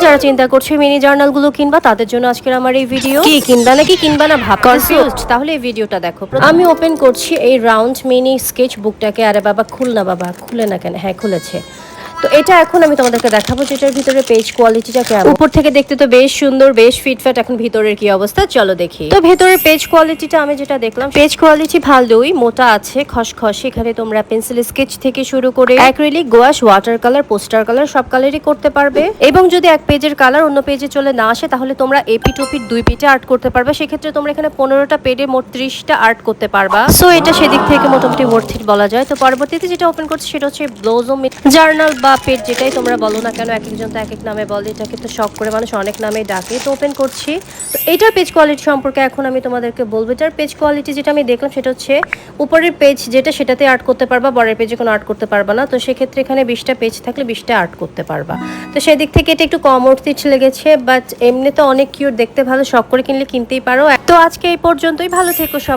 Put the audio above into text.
যারা চিন্তা করছে মিনি জার্নালগুলো কিনবা তাদের জন্য আজকের আমার এই ভিডিও। কি কিনবা নাকি কিনবা না কনফিউজড? তাহলে এই ভিডিওটা দেখো। আমি ওপেন করছি এই রাউন্ড মিনি স্কেচ বুকটাকে। আরে বাবা খুল না, বাবা খুলে না কেন? হ্যাঁ খুলেছে। তো এটা এখন আমি তোমাদেরকে দেখাবো যেটার ভিতরে পেজ কোয়ালিটিটা কেমন। উপর থেকে দেখতে তো বেশ সুন্দর, বেশ ফিটফাট। এখন ভিতরের কি অবস্থা চলো দেখি। তো ভেতরের পেজ কোয়ালিটিটা আমি যেটা দেখলাম, পেজ কোয়ালিটি ভালোই, মোটা আছে, খসখসে। এখানে তোমরা পেন্সিল স্কেচ থেকে শুরু করে acrylic, gouache, water colour, poster colour সব কালারই করতে পারবে। এবং যদি এক পেজের কালার অন্য পেজে চলে না আসে তাহলে তোমরা এপি টুপির 2 পেজে আর্ট করতে পারবে। সেক্ষেত্রে তোমরা এখানে 15টা পেজে মোট 30টা আর্ট করতে পারবা। সো এটা সেদিক থেকে মোটামুটি ওয়ার্থ ইট বলা যায়। তো পরবর্তীতে যেটা ওপেন করছি সেটা হচ্ছে ব্লোজম জার্নাল বা পেজ, যেটাই তোমরা বলো না কেন, এক একজন তো এক এক নামে বলে। এটাকে তো শখ করে মানুষ অনেক নামে ডাকে। তো ওপেন করছি। তো এটার পেজ কোয়ালিটি সম্পর্কে এখন আমি তোমাদেরকে বলবো। এটার পেজ কোয়ালিটি যেটা আমি দেখলাম সেটা হচ্ছে উপরের পেজ যেটা সেটাতে আর্ট করতে পারবা, পরের পেজে কোনো আর্ট করতে পারবা না। তো সেক্ষেত্রে এখানে 20টা পেজ থাকলে 20টা আর্ট করতে পারবা। তো সেদিক থেকে এটা একটু কম অর্থ লেগেছে, বাট এমনি তো অনেক কিউট, দেখতে ভালো, শখ করে কিনলে কিনতেই পারো। তো আজকে এই পর্যন্তই, ভালো থেকো সবাই।